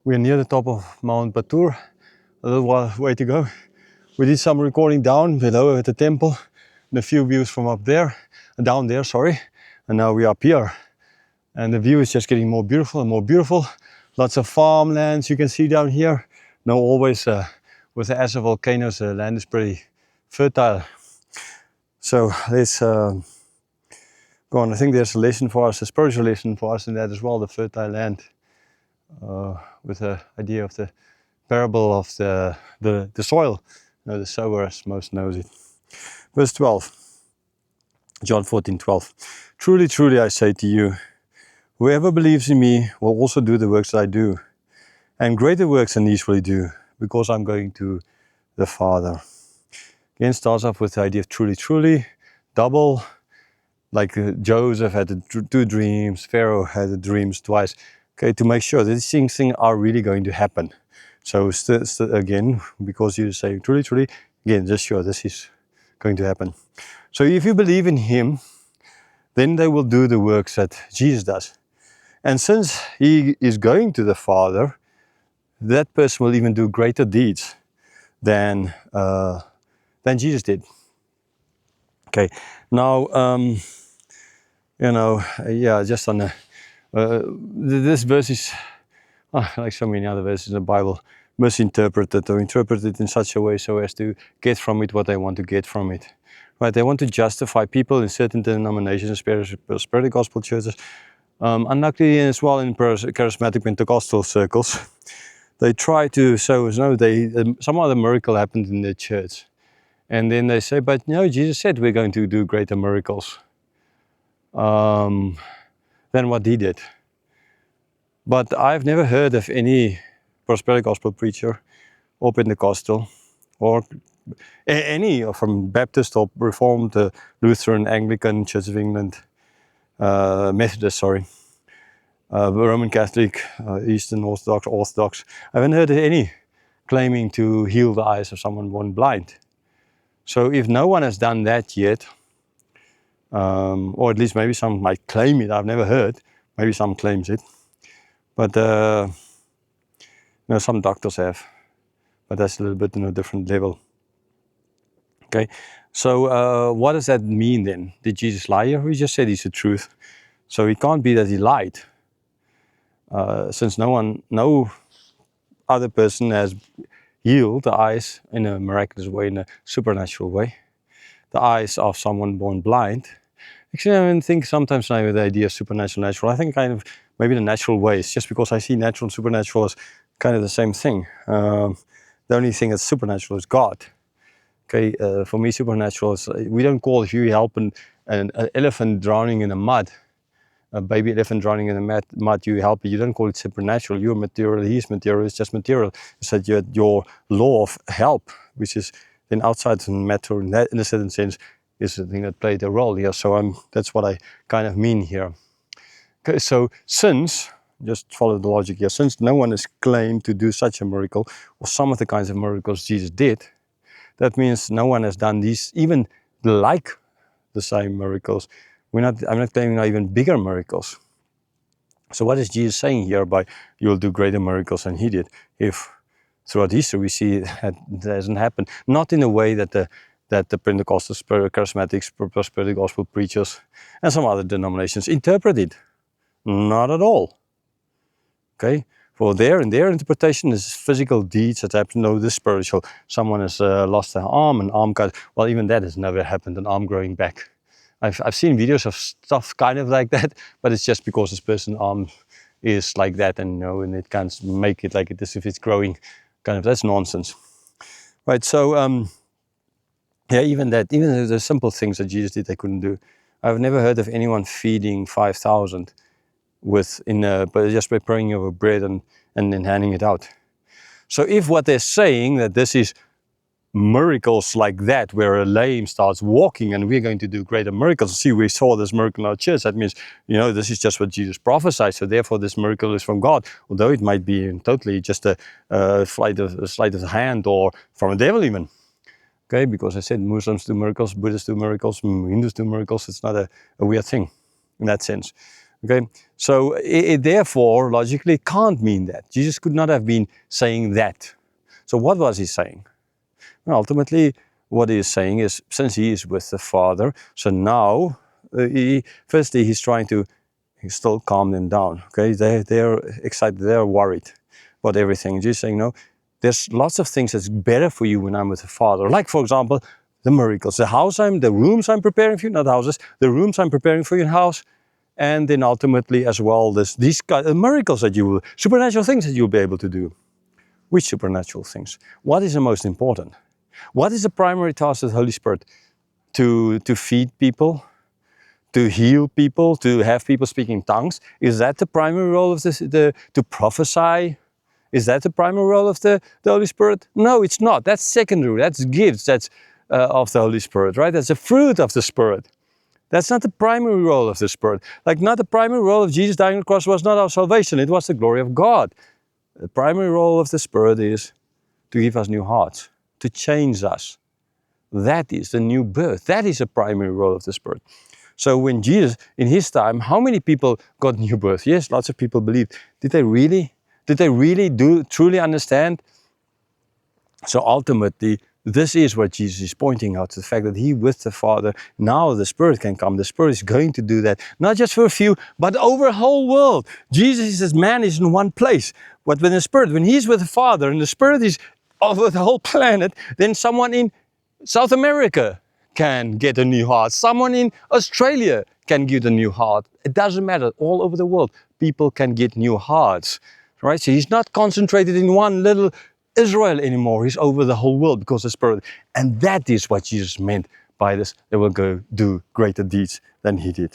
We're near the top of Mount Batur, a little way to go. We did some recording down below at the temple, and a few views from up there, down there, sorry. And now we're up here. And the view is just getting more beautiful and more beautiful. Lots of farmlands you can see down here. Now always with the active volcanoes, the land is pretty fertile. So let's go on. I think there's a lesson for us, a spiritual lesson for us in that as well, the fertile land. With the idea of the parable of the soil. You know, the sower, as most knows it. Verse 12, John 14:12. Truly, truly, I say to you, whoever believes in me will also do the works that I do, and greater works than these will he do, because I'm going to the Father. Again, starts off with the idea of truly, truly, double, like Joseph had the two dreams, Pharaoh had the dreams twice. Okay, to make sure that these things are really going to happen. So again, because you say truly, truly, again, just sure this is going to happen. So if you believe in him, then they will do the works that Jesus does. And since he is going to the Father, that person will even do greater deeds than Jesus did. Okay, now, just on the this verse is, like so many other verses in the Bible, misinterpreted or interpreted in such a way so as to get from it what they want to get from it. Right? They want to justify people in certain denominations, prosperity gospel churches, unluckily as well in charismatic Pentecostal circles. They try to show us, no, some other miracle happened in the church. And then they say, but no, Jesus said we're going to do greater miracles than what he did. But I've never heard of any prosperity gospel preacher or Pentecostal or any from Baptist or Reformed, Lutheran, Anglican, Church of England, Methodist, Roman Catholic, Eastern Orthodox. I haven't heard of any claiming to heal the eyes of someone born blind. So if no one has done that yet, or at least maybe some might claim it, I've never heard, maybe some claims it, but some doctors have, but that's a little bit on a different level. Okay, so what does that mean then? Did Jesus lie here? He just said he's the truth. So it can't be that he lied, since no other person has healed the eyes in a miraculous way, in a supernatural way, the eyes of someone born blind. Actually, I even think sometimes now with the idea of supernatural, natural, I think kind of maybe the natural ways, just because I see natural and supernatural as kind of the same thing. The only thing that's supernatural is God. Okay, for me, supernatural is, we don't call, if you help an elephant drowning in the mud, a baby elephant drowning in the mud, you help it. You don't call it supernatural. You're material, he's material, it's just material. It's that your law of help, which is then outside the matter in a certain sense, is the thing that played a role here. So that's what I kind of mean here. Okay, so since, just follow the logic here, since no one has claimed to do such a miracle, or some of the kinds of miracles Jesus did, that means no one has done these, even like the same miracles. I'm not claiming even bigger miracles. So what is Jesus saying here by you'll do greater miracles than he did? If throughout history we see that hasn't happened, not in a way that the Pentecostal, charismatics, prosperity gospel preachers, and some other denominations interpret it. Not at all. Okay? For in their interpretation is physical deeds that happen. No, this spiritual. Someone has lost an arm cut. Well, even that has never happened, an arm growing back. I've seen videos of stuff kind of like that, but it's just because this person's arm is like that, and it can't make it like it is if it's growing. That's nonsense. Right, so even the simple things that Jesus did, they couldn't do. I've never heard of anyone feeding 5,000 but just by praying over bread and then handing it out. So if what they're saying that this is miracles like that, where a lame starts walking and we're going to do greater miracles. See, we saw this miracle in our church. That means, this is just what Jesus prophesied. So therefore this miracle is from God, although it might be totally just a sleight of the hand or from a devil even. Okay, because I said Muslims do miracles, Buddhists do miracles, Hindus do miracles. It's not a weird thing in that sense. Okay, so it therefore logically can't mean that. Jesus could not have been saying that. So what was he saying? Well, ultimately, what he is saying is, since he is with the Father, so now, firstly, he's trying to still calm them down. Okay, they're excited, they're worried about everything. Jesus saying, no, there's lots of things that's better for you when I'm with the Father. Like, for example, the miracles, the rooms I'm preparing for you, not houses, the rooms I'm preparing for your house. And then ultimately as well, these miracles that supernatural things that you'll be able to do. Which supernatural things? What is the most important? What is the primary task of the Holy Spirit? To feed people, to heal people, to have people speaking tongues? Is that the primary role of to prophesy? Is that the primary role of the Holy Spirit? No, it's not. That's secondary. That's gifts. That's of the Holy Spirit, right? That's a fruit of the Spirit. That's not the primary role of the Spirit. Like, not the primary role of Jesus dying on the cross was not our salvation. It was the glory of God. The primary role of the Spirit is to give us new hearts, to change us. That is the new birth. That is the primary role of the Spirit. So when Jesus, in his time, how many people got new birth? Yes, lots of people believed. Did they really? Did they really truly understand? So ultimately, this is what Jesus is pointing out, the fact that he with the Father, now the Spirit can come. The Spirit is going to do that, not just for a few, but over the whole world. Jesus as man is in one place. But when the Spirit, when he's with the Father and the Spirit is over the whole planet, then someone in South America can get a new heart. Someone in Australia can get a new heart. It doesn't matter. All over the world, people can get new hearts. Right? So he's not concentrated in one little Israel anymore. He's over the whole world because of the Spirit. And that is what Jesus meant by this. They will go do greater deeds than he did.